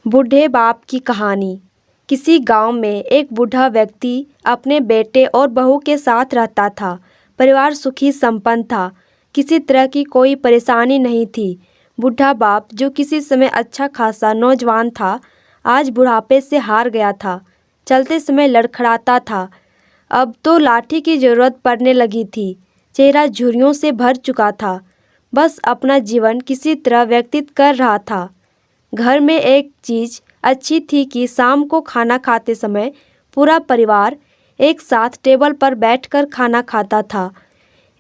बूढ़े बाप की कहानी। किसी गांव में एक बूढ़ा व्यक्ति अपने बेटे और बहू के साथ रहता था। परिवार सुखी संपन्न था, किसी तरह की कोई परेशानी नहीं थी। बूढ़ा बाप, जो किसी समय अच्छा खासा नौजवान था, आज बुढ़ापे से हार गया था। चलते समय लड़खड़ाता था, अब तो लाठी की जरूरत पड़ने लगी थी। चेहरा झुर्रियों से भर चुका था, बस अपना जीवन किसी तरह व्यतीत कर रहा था। घर में एक चीज़ अच्छी थी कि शाम को खाना खाते समय पूरा परिवार एक साथ टेबल पर बैठकर खाना खाता था।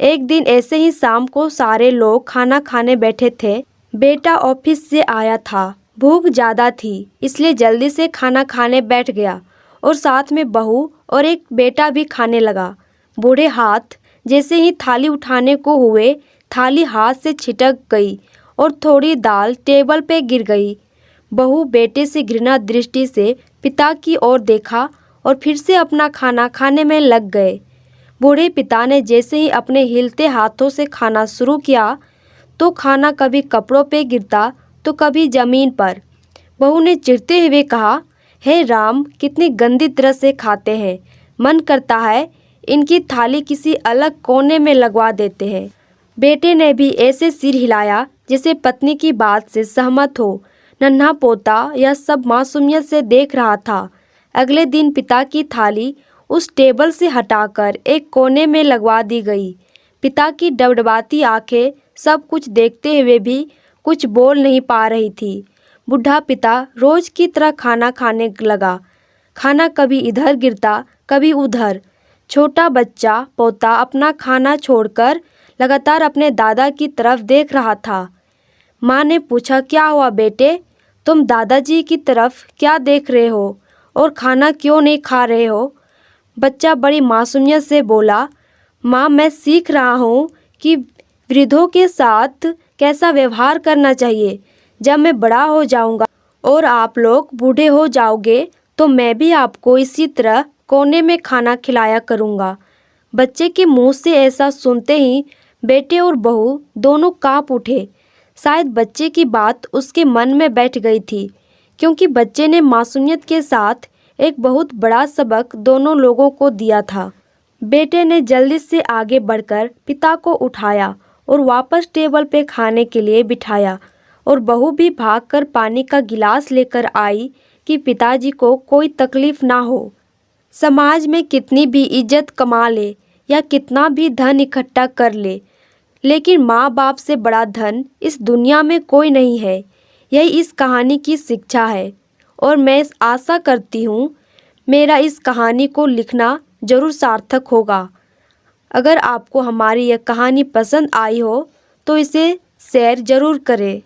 एक दिन ऐसे ही शाम को सारे लोग खाना खाने बैठे थे। बेटा ऑफिस से आया था, भूख ज़्यादा थी, इसलिए जल्दी से खाना खाने बैठ गया और साथ में बहू और एक बेटा भी खाने लगा। बूढ़े हाथ जैसे ही थाली उठाने को हुए, थाली हाथ से छिटक गई और थोड़ी दाल टेबल पे गिर गई। बहू बेटे से घृणा दृष्टि से पिता की ओर देखा और फिर से अपना खाना खाने में लग गए। बूढ़े पिता ने जैसे ही अपने हिलते हाथों से खाना शुरू किया तो खाना कभी कपड़ों पे गिरता तो कभी जमीन पर। बहू ने चिढ़ते हुए कहा, हे राम, कितनी गंदी तरह से खाते हैं, मन करता है इनकी थाली किसी अलग कोने में लगवा देते हैं। बेटे ने भी ऐसे सिर हिलाया जैसे पत्नी की बात से सहमत हो। नन्हा पोता यह सब मासूमियत से देख रहा था। अगले दिन पिता की थाली उस टेबल से हटाकर एक कोने में लगवा दी गई। पिता की डबडबाती आंखें सब कुछ देखते हुए भी कुछ बोल नहीं पा रही थी। बूढ़ा पिता रोज की तरह खाना खाने लगा। खाना कभी इधर गिरता, कभी उधर। छोटा बच्चा पोता अपना खाना छोड़कर लगातार अपने दादा की तरफ देख रहा था। माँ ने पूछा, क्या हुआ बेटे, तुम दादाजी की तरफ क्या देख रहे हो और खाना क्यों नहीं खा रहे हो? बच्चा बड़ी मासूमियत से बोला, माँ, मैं सीख रहा हूँ कि वृद्धों के साथ कैसा व्यवहार करना चाहिए। जब मैं बड़ा हो जाऊँगा और आप लोग बूढ़े हो जाओगे तो मैं भी आपको इसी तरह कोने में खाना खिलाया करूँगा। बच्चे के मुंह से ऐसा सुनते ही बेटे और बहू दोनों काँप उठे। शायद बच्चे की बात उसके मन में बैठ गई थी, क्योंकि बच्चे ने मासूमियत के साथ एक बहुत बड़ा सबक दोनों लोगों को दिया था। बेटे ने जल्दी से आगे बढ़कर पिता को उठाया और वापस टेबल पे खाने के लिए बिठाया, और बहू भी भागकर पानी का गिलास लेकर आई कि पिताजी को कोई तकलीफ ना हो। समाज में कितनी भी इज्जत कमा ले या कितना भी धन इकट्ठा कर ले, लेकिन माँ बाप से बड़ा धन इस दुनिया में कोई नहीं है। यही इस कहानी की शिक्षा है, और मैं आशा करती हूँ मेरा इस कहानी को लिखना ज़रूर सार्थक होगा। अगर आपको हमारी यह कहानी पसंद आई हो तो इसे शेयर ज़रूर करें।